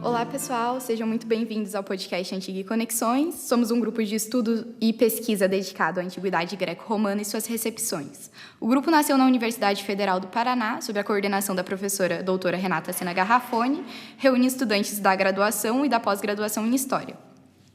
Olá, pessoal, sejam muito bem-vindos ao podcast Antiga e Conexões. Somos um grupo de estudo e pesquisa dedicado à antiguidade greco-romana e suas recepções. O grupo nasceu na Universidade Federal do Paraná, sob a coordenação da professora doutora Renata Sena Garrafoni, reúne estudantes da graduação e da pós-graduação em História.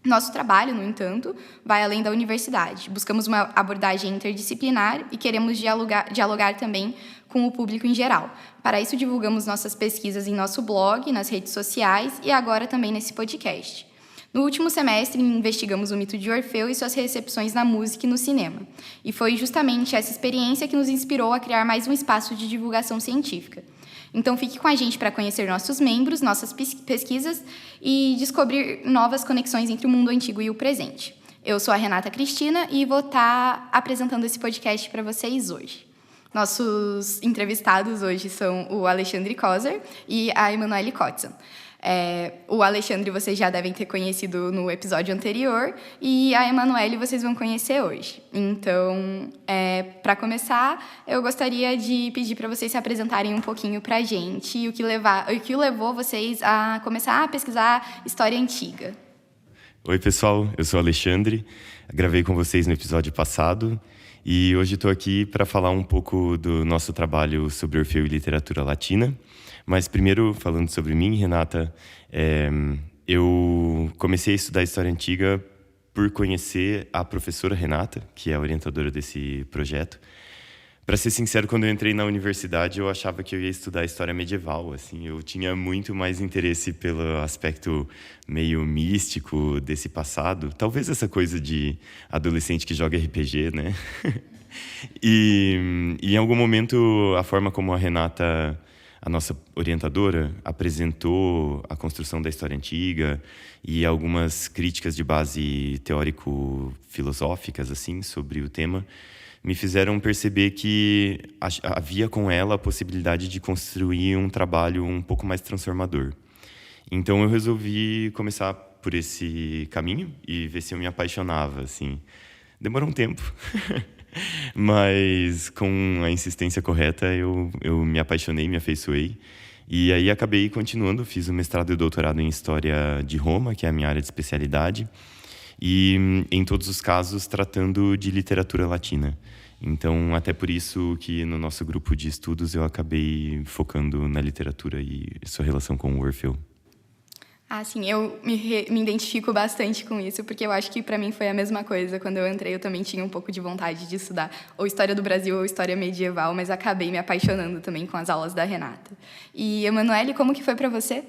Nosso trabalho, no entanto, vai além da universidade. Buscamos uma abordagem interdisciplinar e queremos dialogar também com o público em geral. Para isso, divulgamos nossas pesquisas em nosso blog, nas redes sociais e agora também nesse podcast. No último semestre, investigamos o mito de Orfeu e suas recepções na música e no cinema. E foi justamente essa experiência que nos inspirou a criar mais um espaço de divulgação científica. Então, fique com a gente para conhecer nossos membros, nossas pesquisas e descobrir novas conexões entre o mundo antigo e o presente. Eu sou a Renata Cristina e vou estar apresentando esse podcast para vocês hoje. Nossos entrevistados hoje são o Alexandre Kozer e a Emanuele Kotzen. O Alexandre vocês já devem ter conhecido no episódio anterior e a Emanuele vocês vão conhecer hoje. Então, para começar, eu gostaria de pedir para vocês se apresentarem um pouquinho para a gente e o que levou vocês a começar a pesquisar história antiga. Oi, pessoal, eu sou o Alexandre, gravei com vocês no episódio passado e hoje estou aqui para falar um pouco do nosso trabalho sobre Orfeu e literatura latina. Mas primeiro, falando sobre mim, Renata, eu comecei a estudar História Antiga por conhecer a professora Renata, que é a orientadora desse projeto. Para ser sincero, quando eu entrei na universidade, eu achava que eu ia estudar História Medieval. Assim, eu tinha muito mais interesse pelo aspecto meio místico desse passado. Talvez essa coisa de adolescente que joga RPG, né? E em algum momento, a forma como a Renata, a nossa orientadora, apresentou a construção da história antiga e algumas críticas de base teórico-filosóficas assim, sobre o tema, me fizeram perceber que havia com ela a possibilidade de construir um trabalho um pouco mais transformador. Então eu resolvi começar por esse caminho e ver se eu me apaixonava. Assim. Demorou um tempo. Mas com a insistência correta eu me apaixonei, me afeiçoei. E aí acabei continuando, fiz o mestrado e o doutorado em História de Roma, que é a minha área de especialidade. E em todos os casos tratando de literatura latina. Então, até por isso que no nosso grupo de estudos eu acabei focando na literatura e sua relação com o Orfeu. Sim, eu me identifico bastante com isso, porque eu acho que para mim foi a mesma coisa. Quando eu entrei, eu também tinha um pouco de vontade de estudar ou História do Brasil ou História Medieval, mas acabei me apaixonando também com as aulas da Renata. E, Emanuele, como que foi para você?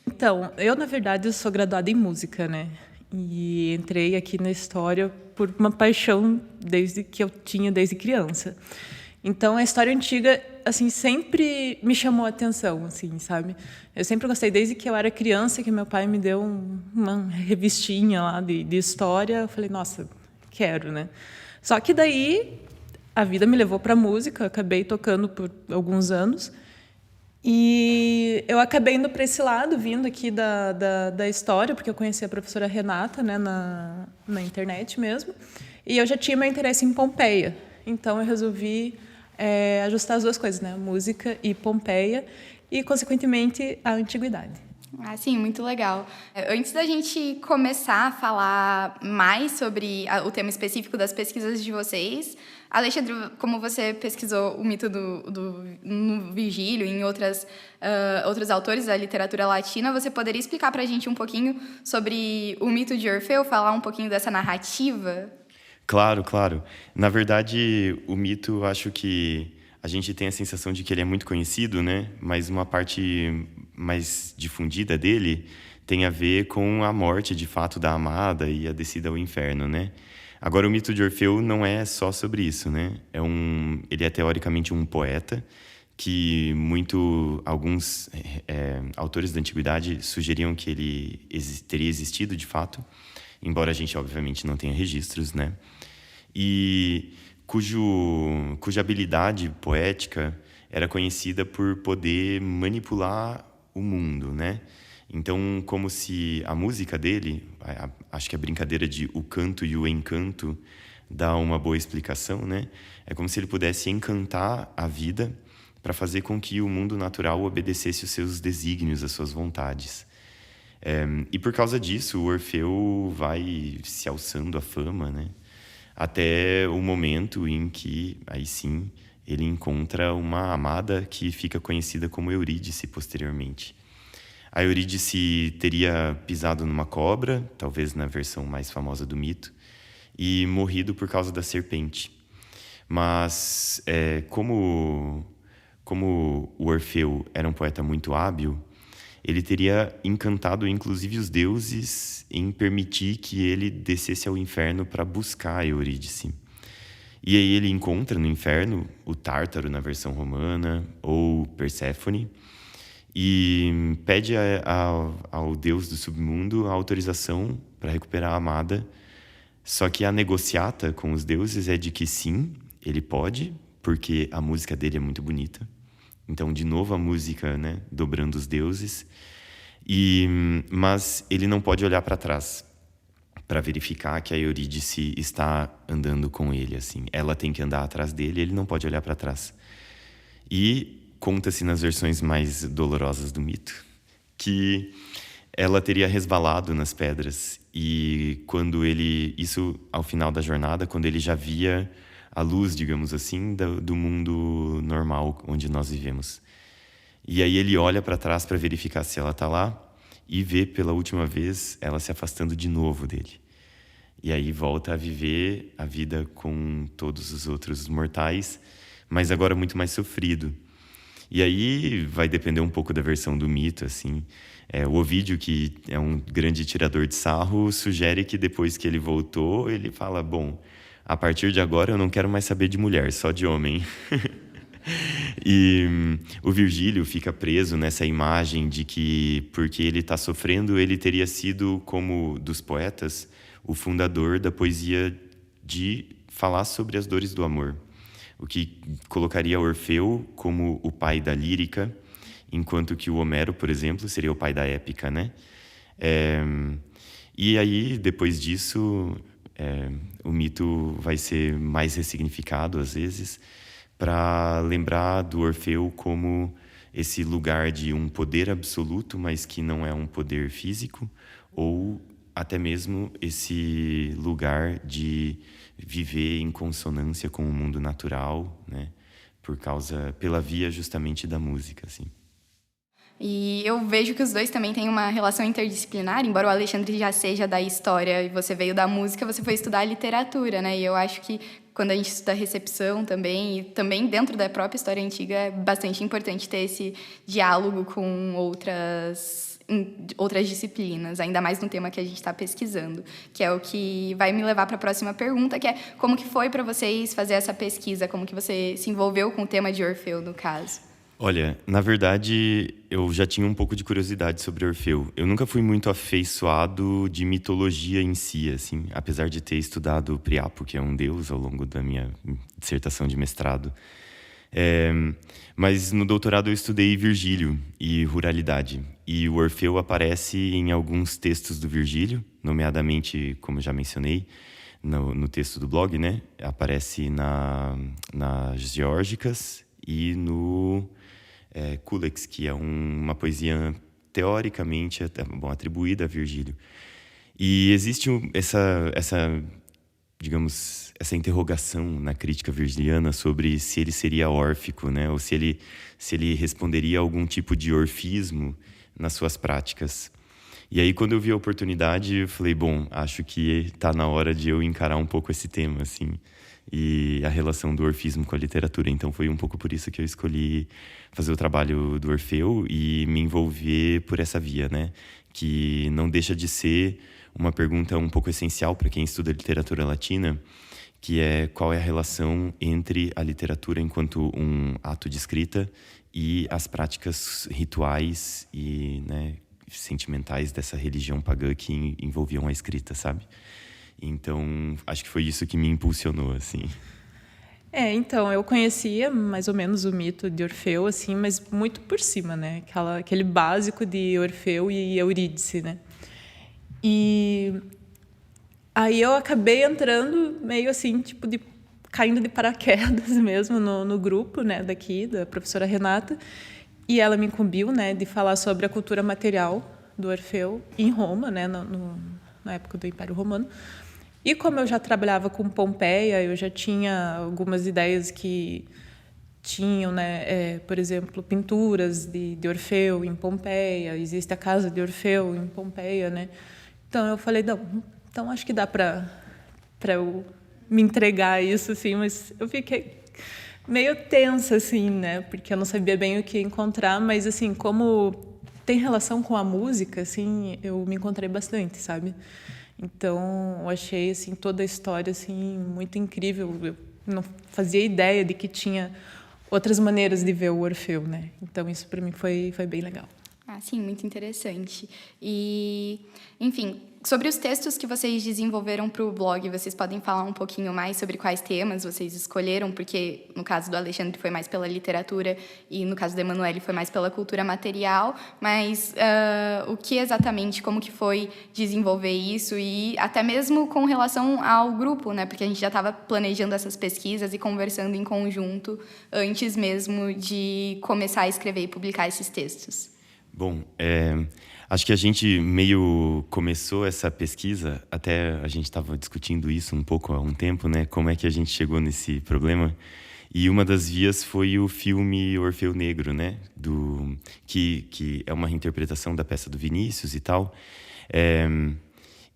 Então, eu, na verdade, sou graduada em música, né? E entrei aqui na história por uma paixão desde criança. Então, a história antiga, assim, sempre me chamou a atenção, assim, sabe? Eu sempre gostei, desde que eu era criança, que meu pai me deu uma revistinha lá de história. Eu falei, nossa, quero, né? Só que daí a vida me levou para a música, acabei tocando por alguns anos. E eu acabei indo para esse lado, vindo aqui da história, porque eu conheci a professora Renata, né, na internet mesmo. E eu já tinha meu interesse em Pompeia. Então, eu resolvi ajustar as duas coisas, né? Música e Pompeia, e, consequentemente, a antiguidade. Sim, muito legal. Antes da gente começar a falar mais sobre o tema específico das pesquisas de vocês, Alexandre, como você pesquisou o mito no Virgílio e em outros autores da literatura latina, você poderia explicar para a gente um pouquinho sobre o mito de Orfeu, falar um pouquinho dessa narrativa? Claro, claro. Na verdade, o mito, acho que a gente tem a sensação de que ele é muito conhecido, né? Mas uma parte mais difundida dele tem a ver com a morte, de fato, da amada e a descida ao inferno, né? Agora, o mito de Orfeu não é só sobre isso, né? Ele é teoricamente um poeta que alguns autores da antiguidade sugeriam que ele teria existido, de fato, embora a gente, obviamente, não tenha registros, né? E cuja habilidade poética era conhecida por poder manipular o mundo, né? Então, como se a música dele, acho que a brincadeira de o canto e o encanto dá uma boa explicação, né? É como se ele pudesse encantar a vida para fazer com que o mundo natural obedecesse os seus desígnios, as suas vontades. E por causa disso, o Orfeu vai se alçando à fama, né? Até o momento em que, aí sim, ele encontra uma amada que fica conhecida como Eurídice posteriormente. A Eurídice teria pisado numa cobra, talvez na versão mais famosa do mito, e morrido por causa da serpente. Mas, como o Orfeu era um poeta muito hábil, ele teria encantado inclusive os deuses em permitir que ele descesse ao inferno para buscar a Eurídice. E aí ele encontra no inferno o Tártaro na versão romana, ou Perséfone, e pede ao deus do submundo a autorização para recuperar a amada. Só que a negociata com os deuses é de que sim, ele pode, porque a música dele é muito bonita. Então, de novo, a música, né, dobrando os deuses. Mas ele não pode olhar para trás para verificar que a Eurídice está andando com ele, assim. Ela tem que andar atrás dele, ele não pode olhar para trás. E conta-se nas versões mais dolorosas do mito que ela teria resvalado nas pedras. E isso ao final da jornada, quando ele já via a luz, digamos assim, do mundo normal onde nós vivemos. E aí ele olha para trás para verificar se ela está lá e vê pela última vez ela se afastando de novo dele. E aí volta a viver a vida com todos os outros mortais, mas agora muito mais sofrido. E aí vai depender um pouco da versão do mito, assim. O Ovídio, que é um grande tirador de sarro, sugere que depois que ele voltou, ele fala, bom, a partir de agora eu não quero mais saber de mulher, só de homem. E o Virgílio fica preso nessa imagem de que, porque ele está sofrendo, ele teria sido, como dos poetas, o fundador da poesia de falar sobre as dores do amor. O que colocaria Orfeu como o pai da lírica, enquanto que o Homero, por exemplo, seria o pai da épica, né? E aí, depois disso, o mito vai ser mais ressignificado, às vezes, para lembrar do Orfeu como esse lugar de um poder absoluto, mas que não é um poder físico, ou até mesmo esse lugar de viver em consonância com o mundo natural, né? Pela via justamente da música, assim. E eu vejo que os dois também têm uma relação interdisciplinar, embora o Alexandre já seja da história e você veio da música, você foi estudar literatura, né? E eu acho que quando a gente estuda recepção também, e também dentro da própria história antiga, é bastante importante ter esse diálogo com outras disciplinas, ainda mais no tema que a gente está pesquisando, que é o que vai me levar para a próxima pergunta, que é como que foi para vocês fazer essa pesquisa, como que você se envolveu com o tema de Orfeu, no caso? Olha, na verdade, eu já tinha um pouco de curiosidade sobre Orfeu. Eu nunca fui muito afeiçoado de mitologia em si, assim, apesar de ter estudado Priapo, que é um deus, ao longo da minha dissertação de mestrado. Mas no doutorado eu estudei Virgílio e ruralidade. E o Orfeu aparece em alguns textos do Virgílio, nomeadamente, como já mencionei, no texto do blog, né? Aparece nas Geórgicas e no Culex, que é uma poesia teoricamente atribuída a Virgílio. E existe digamos, essa interrogação na crítica virgiliana sobre se ele seria órfico, né? Ou se ele responderia a algum tipo de orfismo nas suas práticas. E aí, quando eu vi a oportunidade, eu falei, bom, acho que está na hora de eu encarar um pouco esse tema, assim, e a relação do orfismo com a literatura. Então, foi um pouco por isso que eu escolhi fazer o trabalho do Orfeu e me envolver por essa via, né? Que não deixa de ser uma pergunta um pouco essencial para quem estuda literatura latina, que é qual é a relação entre a literatura enquanto um ato de escrita e as práticas rituais e, né, sentimentais dessa religião pagã que envolviam a escrita, sabe? Então, acho que foi isso que me impulsionou, assim. Então, eu conhecia mais ou menos o mito de Orfeu, assim, mas muito por cima, né? Aquele básico de Orfeu e Eurídice, né? E aí eu acabei entrando meio assim, tipo, caindo de paraquedas mesmo no grupo, né, daqui, da professora Renata, e ela me incumbiu, né, de falar sobre a cultura material do Orfeu em Roma, né, na época do Império Romano. E como eu já trabalhava com Pompeia, eu já tinha algumas ideias que tinham, né, por exemplo, pinturas de Orfeu em Pompeia, existe a casa de Orfeu em Pompeia, né? Então eu falei, não, então acho que dá para eu me entregar a isso, assim, mas eu fiquei meio tensa, assim, né? Porque eu não sabia bem o que encontrar, mas assim, como tem relação com a música, assim, eu me encontrei bastante, sabe? Então, eu achei assim toda a história assim muito incrível. Eu não fazia ideia de que tinha outras maneiras de ver o Orfeu, né? Então, isso para mim foi bem legal. Sim, muito interessante. E, enfim, sobre os textos que vocês desenvolveram para o blog, vocês podem falar um pouquinho mais sobre quais temas vocês escolheram? Porque, no caso do Alexandre, foi mais pela literatura e, no caso da Emanuele, foi mais pela cultura material. Mas o que exatamente, como que foi desenvolver isso? E até mesmo com relação ao grupo, né? Porque a gente já estava planejando essas pesquisas e conversando em conjunto antes mesmo de começar a escrever e publicar esses textos. Bom, acho que a gente meio começou essa pesquisa, até a gente estava discutindo isso um pouco há um tempo, né? Como é que a gente chegou nesse problema. E uma das vias foi o filme Orfeu Negro, né? Que é uma reinterpretação da peça do Vinícius e tal.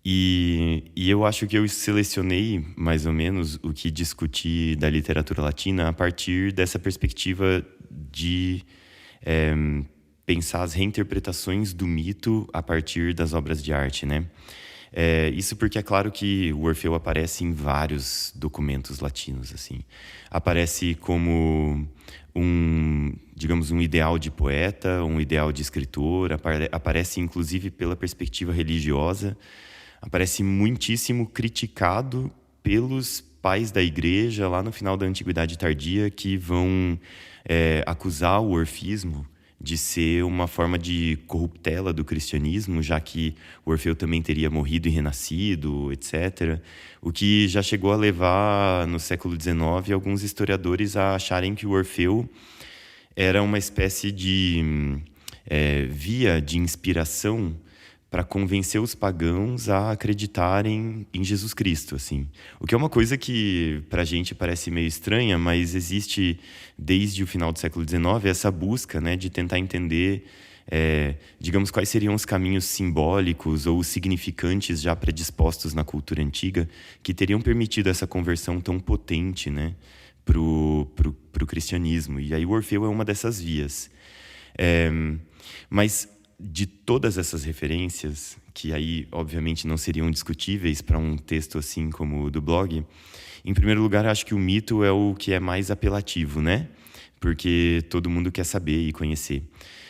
E eu acho que eu selecionei, mais ou menos, o que discuti da literatura latina a partir dessa perspectiva de pensar as reinterpretações do mito a partir das obras de arte, né? Isso porque é claro que o Orfeu aparece em vários documentos latinos, assim. Aparece como digamos, um ideal de poeta, um ideal de escritor, aparece inclusive pela perspectiva religiosa, aparece muitíssimo criticado pelos pais da igreja lá no final da Antiguidade Tardia, que vão acusar o orfismo de ser uma forma de corruptela do cristianismo, já que o Orfeu também teria morrido e renascido, etc. O que já chegou a levar, no século XIX, alguns historiadores a acharem que o Orfeu era uma espécie de via de inspiração para convencer os pagãos a acreditarem em Jesus Cristo, assim. O que é uma coisa que para a gente parece meio estranha, mas existe desde o final do século XIX essa busca, né, de tentar entender, digamos, quais seriam os caminhos simbólicos ou significantes já predispostos na cultura antiga que teriam permitido essa conversão tão potente, né, pro cristianismo. E aí o Orfeu é uma dessas vias. Mas de todas essas referências, que aí, obviamente, não seriam discutíveis para um texto assim como o do blog, em primeiro lugar, acho que o mito é o que é mais apelativo, né? Porque todo mundo quer saber e conhecer.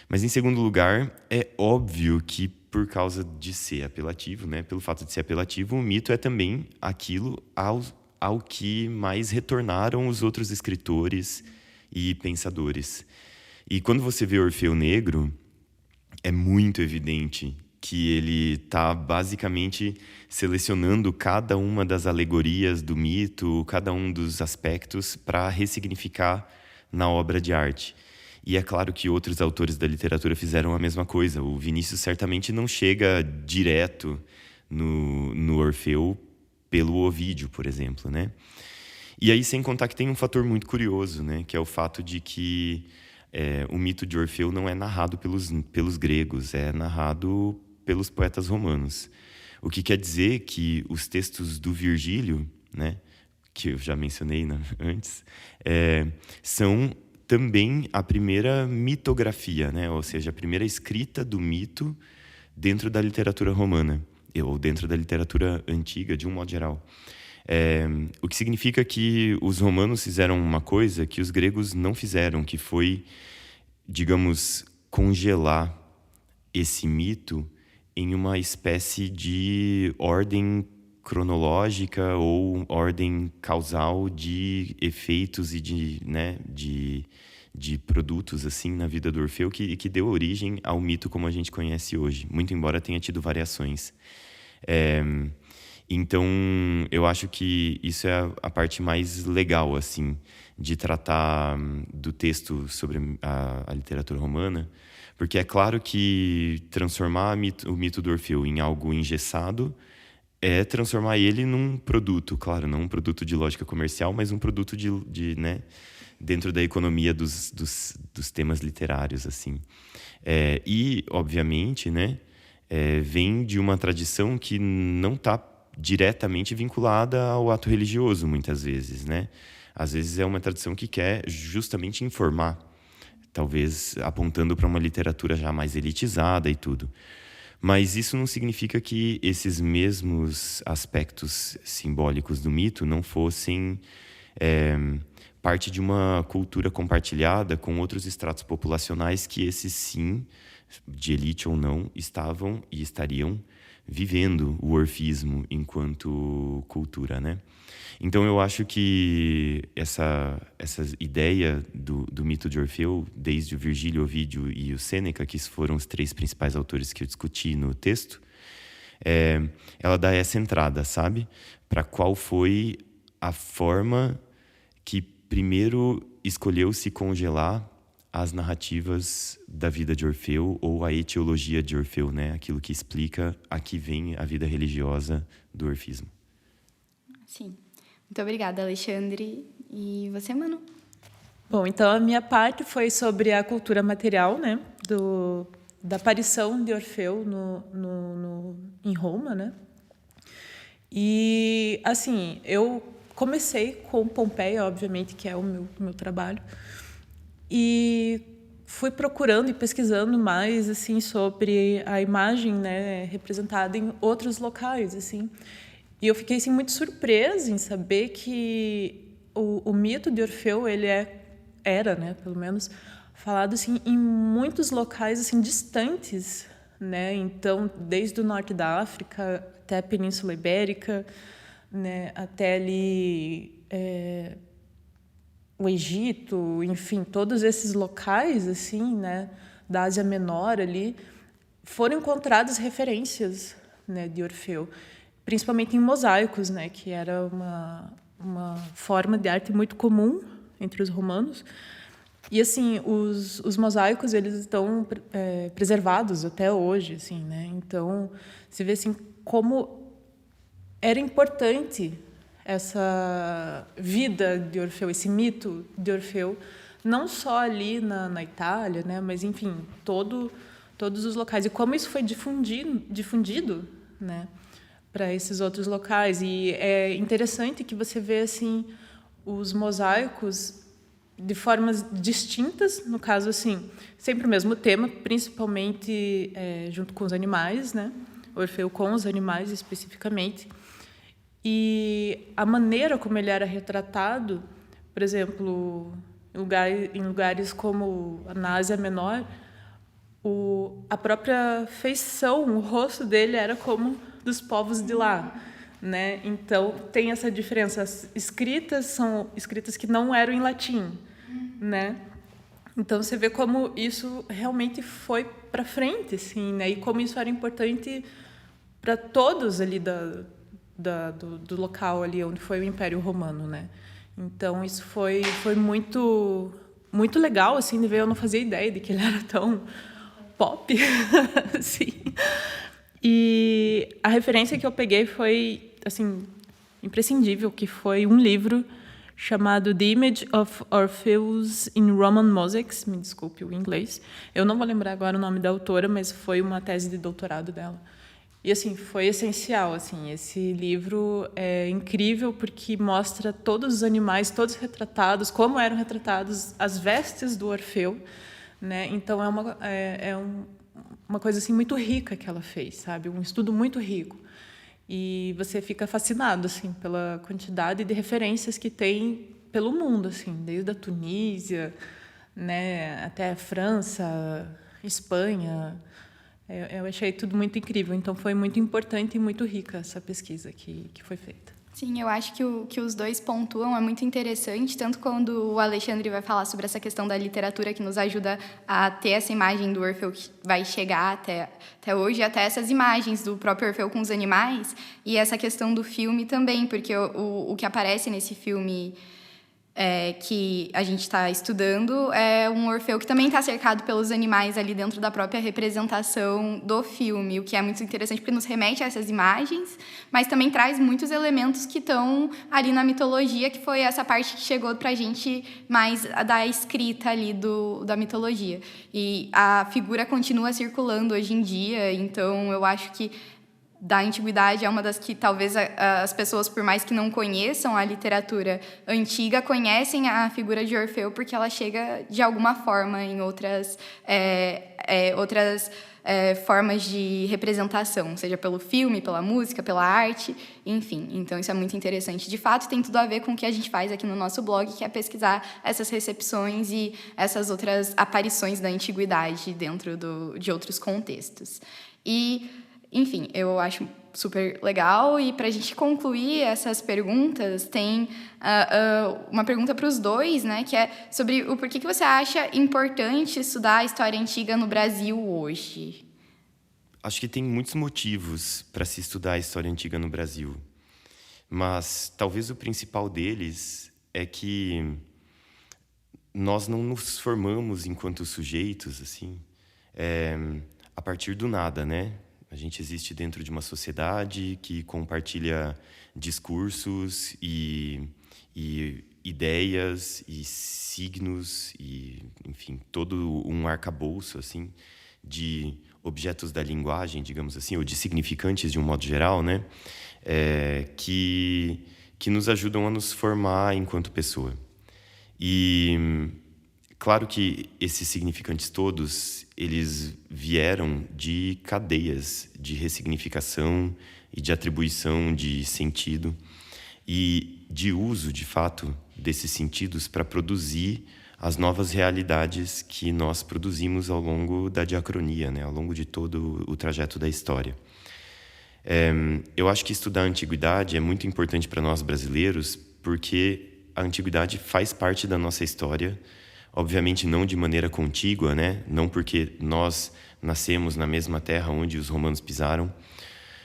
Mas, em segundo lugar, é óbvio que, por causa de ser apelativo, né? Pelo fato de ser apelativo, o mito é também aquilo ao que mais retornaram os outros escritores e pensadores. E quando você vê Orfeu Negro, é muito evidente que ele está basicamente selecionando cada uma das alegorias do mito, cada um dos aspectos para ressignificar na obra de arte. E é claro que outros autores da literatura fizeram a mesma coisa. O Vinícius certamente não chega direto no Orfeu pelo Ovídio, por exemplo, né? E aí, sem contar que tem um fator muito curioso, né? Que é o fato de que o mito de Orfeu não é narrado pelos gregos, é narrado pelos poetas romanos. O que quer dizer que os textos do Virgílio, né, que eu já mencionei antes, são também a primeira mitografia, né, ou seja, a primeira escrita do mito dentro da literatura romana, ou dentro da literatura antiga, de um modo geral. O que significa que os romanos fizeram uma coisa que os gregos não fizeram, que foi, digamos, congelar esse mito em uma espécie de ordem cronológica ou ordem causal de efeitos e de produtos assim na vida do Orfeu que deu origem ao mito como a gente conhece hoje, muito embora tenha tido variações. Então, eu acho que isso é a parte mais legal assim de tratar do texto sobre a literatura romana, porque é claro que transformar o mito do Orfeu em algo engessado é transformar ele num produto, claro, não um produto de lógica comercial, mas um produto dentro da economia dos temas literários, assim. E, obviamente, vem de uma tradição que não está diretamente vinculada ao ato religioso, muitas vezes, Às vezes é uma tradição que quer justamente informar, talvez apontando para uma literatura já mais elitizada e tudo. Mas isso não significa que esses mesmos aspectos simbólicos do mito não fossem parte de uma cultura compartilhada com outros estratos populacionais que esses sim, de elite ou não, estavam e estariam vivendo o orfismo enquanto cultura, Então eu acho que essa ideia do mito de Orfeu, desde o Virgílio, Ovídio e o Sêneca, que foram os 3 principais autores que eu discuti no texto, ela dá essa entrada, sabe? Para qual foi a forma que primeiro escolheu se congelar as narrativas da vida de Orfeu ou a etiologia de Orfeu, Aquilo que explica a que vem a vida religiosa do orfismo. Sim. Muito obrigada, Alexandre. E você, Manu? Bom, então a minha parte foi sobre a cultura material, da aparição de Orfeu em Roma, E, assim, eu comecei com Pompeia, obviamente, que é o meu trabalho, e fui procurando e pesquisando mais assim sobre a imagem, representada em outros locais, assim. E eu fiquei assim muito surpresa em saber que o mito de Orfeu ele era, pelo menos, falado assim em muitos locais assim distantes, Então, desde o norte da África até a Península Ibérica, até ali o Egito, enfim, todos esses locais assim, da Ásia Menor ali, foram encontradas referências, de Orfeu, principalmente em mosaicos, que era uma forma de arte muito comum entre os romanos. E assim, os mosaicos eles estão preservados até hoje, assim, Então, se vê assim como era importante essa vida de Orfeu, esse mito de Orfeu, não só ali na Itália, mas enfim, todos os locais, e como isso foi difundido, para esses outros locais. E é interessante que você vê assim os mosaicos de formas distintas, no caso assim, sempre o mesmo tema, principalmente junto com os animais, Orfeu com os animais especificamente. E a maneira como ele era retratado, por exemplo, em lugares como na Ásia Menor, a própria feição, o rosto dele era como dos povos de lá, Então tem essa diferença. As escritas são escritas que não eram em latim, Então você vê como isso realmente foi para frente, assim, E como isso era importante para todos ali do local ali onde foi o Império Romano, Então isso foi muito muito legal assim de ver. Eu não fazia ideia de que ele era tão pop, assim. E a referência que eu peguei foi assim imprescindível, que foi um livro chamado The Image of Orpheus in Roman Mosaics. Me desculpe o inglês. Eu não vou lembrar agora o nome da autora, mas foi uma tese de doutorado dela. E assim, foi essencial, assim, esse livro é incrível porque mostra todos os animais, todos retratados, como eram retratados as vestes do Orfeu, Então é uma coisa assim muito rica que ela fez, sabe? Um estudo muito rico. E você fica fascinado assim pela quantidade de referências que tem pelo mundo, assim, desde a Tunísia, até a França, Espanha, Eu achei tudo muito incrível, então foi muito importante e muito rica essa pesquisa que foi feita. Sim, eu acho que o que os dois pontuam é muito interessante, tanto quando o Alexandre vai falar sobre essa questão da literatura que nos ajuda a ter essa imagem do Orfeu que vai chegar até hoje, até essas imagens do próprio Orfeu com os animais, e essa questão do filme também, porque o que aparece nesse filme que a gente está estudando é um Orfeu que também está cercado pelos animais ali dentro da própria representação do filme, o que é muito interessante porque nos remete a essas imagens, mas também traz muitos elementos que estão ali na mitologia, que foi essa parte que chegou para a gente mais da escrita ali da mitologia. E a figura continua circulando hoje em dia, então eu acho que da antiguidade é uma das que talvez as pessoas, por mais que não conheçam a literatura antiga, conhecem a figura de Orfeu porque ela chega de alguma forma em outras formas de representação, seja pelo filme, pela música, pela arte, enfim. Então, isso é muito interessante. De fato, tem tudo a ver com o que a gente faz aqui no nosso blog, que é pesquisar essas recepções e essas outras aparições da antiguidade dentro de outros contextos. Enfim, eu acho super legal. E para a gente concluir essas perguntas, tem uma pergunta para os dois, né, que é sobre o porquê que você acha importante estudar a história antiga no Brasil hoje. Acho que tem muitos motivos para se estudar a história antiga no Brasil. Mas talvez o principal deles é que nós não nos formamos enquanto sujeitos, assim, a partir do nada, né? A gente existe dentro de uma sociedade que compartilha discursos e ideias e signos e, enfim, todo um arcabouço assim, de objetos da linguagem, digamos assim, ou de significantes de um modo geral, né? Que nos ajudam a nos formar enquanto pessoa. E claro que esses significantes todos, eles vieram de cadeias de ressignificação e de atribuição de sentido e de uso, de fato, desses sentidos para produzir as novas realidades que nós produzimos ao longo da diacronia, né? Ao longo de todo o trajeto da história. Eu acho que estudar a antiguidade é muito importante para nós brasileiros porque a antiguidade faz parte da nossa história. Obviamente não de maneira contígua, né? Não porque nós nascemos na mesma terra onde os romanos pisaram,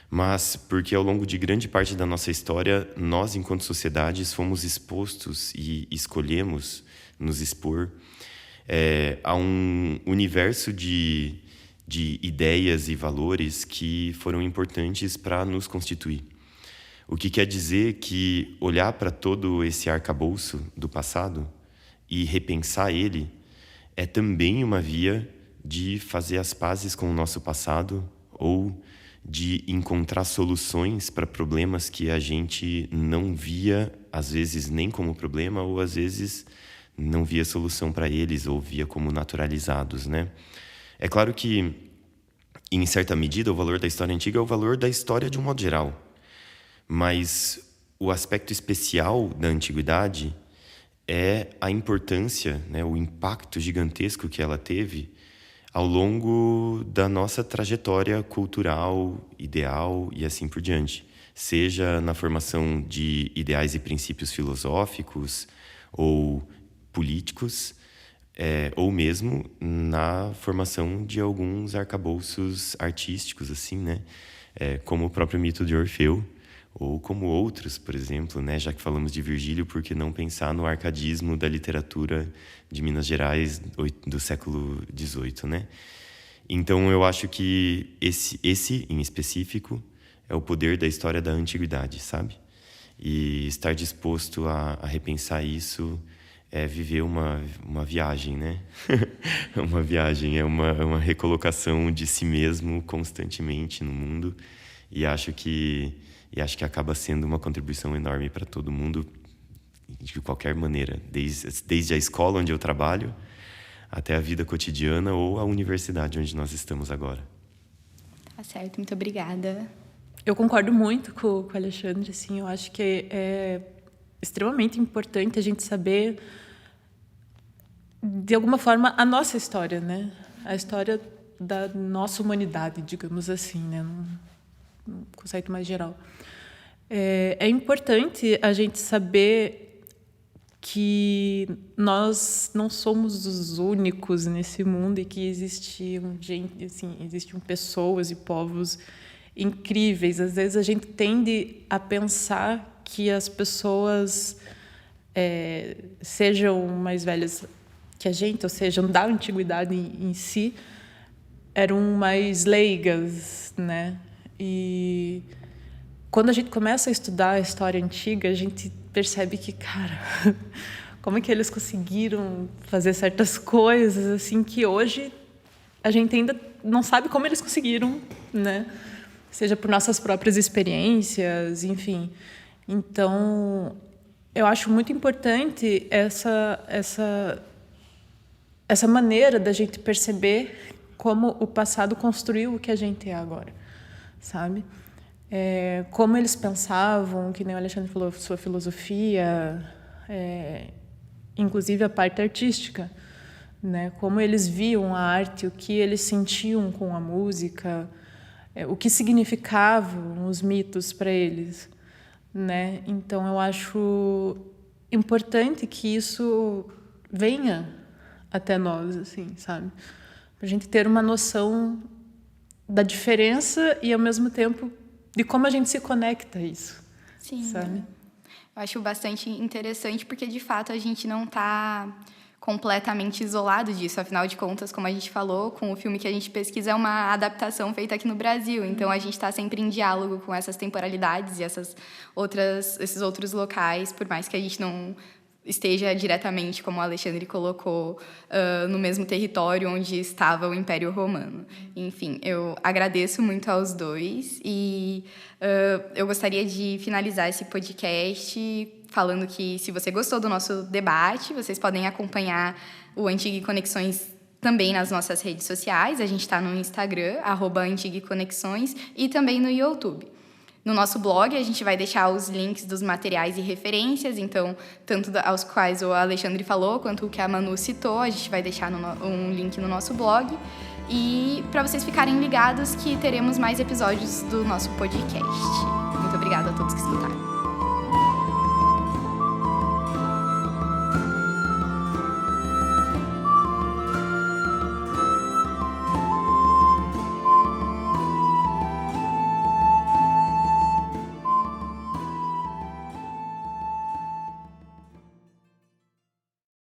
mas porque ao longo de grande parte da nossa história, nós, enquanto sociedades, fomos expostos e escolhemos nos expor a um universo de ideias e valores que foram importantes para nos constituir. O que quer dizer que olhar para todo esse arcabouço do passado e repensar ele é também uma via de fazer as pazes com o nosso passado ou de encontrar soluções para problemas que a gente não via, às vezes, nem como problema, ou às vezes não via solução para eles ou via como naturalizados, né? É claro que, em certa medida, o valor da história antiga é o valor da história de um modo geral. Mas o aspecto especial da antiguidade é a importância, né, o impacto gigantesco que ela teve ao longo da nossa trajetória cultural, ideal e assim por diante. Seja na formação de ideais e princípios filosóficos ou políticos, ou mesmo na formação de alguns arcabouços artísticos, assim, né? Como o próprio mito de Orfeu, ou como outros, por exemplo, né? Já que falamos de Virgílio, por que não pensar no arcadismo da literatura de Minas Gerais do século XVIII, né? Então, eu acho que esse em específico é o poder da história da antiguidade, sabe? E estar disposto a repensar isso é viver uma viagem, né? Uma viagem, é uma recolocação de si mesmo constantemente no mundo. E acho que acaba sendo uma contribuição enorme para todo mundo, de qualquer maneira, desde a escola onde eu trabalho até a vida cotidiana ou a universidade onde nós estamos agora. Tá certo, muito obrigada. Eu concordo muito com o Alexandre, assim, eu acho que é extremamente importante a gente saber, de alguma forma, a nossa história, né? A história da nossa humanidade, digamos assim, né? Num conceito mais geral. É importante a gente saber que nós não somos os únicos nesse mundo e que existiam pessoas e povos incríveis. Às vezes a gente tende a pensar que as pessoas sejam mais velhas que a gente, ou sejam da antiguidade em si, eram mais leigas, né? E quando a gente começa a estudar a história antiga, a gente percebe que, cara, como é que eles conseguiram fazer certas coisas assim que hoje a gente ainda não sabe como eles conseguiram, né? Seja por nossas próprias experiências, enfim. Então, eu acho muito importante essa maneira da gente perceber como o passado construiu o que a gente é agora, sabe? Como eles pensavam, que nem o Alexandre falou, sua filosofia, inclusive a parte artística, né? Como eles viam a arte, o que eles sentiam com a música, o que significavam os mitos para eles, né? Então, eu acho importante que isso venha até nós, assim, sabe? Para a gente ter uma noção da diferença e, ao mesmo tempo, de como a gente se conecta a isso. Sim. Sabe? Eu acho bastante interessante porque, de fato, a gente não está completamente isolado disso. Afinal de contas, como a gente falou, com o filme que a gente pesquisa é uma adaptação feita aqui no Brasil. Então, a gente está sempre em diálogo com essas temporalidades e esses outros locais, por mais que a gente não esteja diretamente, como o Alexandre colocou, no mesmo território onde estava o Império Romano. Enfim, eu agradeço muito aos dois e eu gostaria de finalizar esse podcast falando que, se você gostou do nosso debate, vocês podem acompanhar o Antiga Conexões também nas nossas redes sociais. A gente está no Instagram, @AntigueConexões, e também no YouTube. No nosso blog, a gente vai deixar os links dos materiais e referências, então, tanto aos quais o Alexandre falou, quanto o que a Manu citou, a gente vai deixar um link no nosso blog. E para vocês ficarem ligados que teremos mais episódios do nosso podcast. Muito obrigada a todos que escutaram.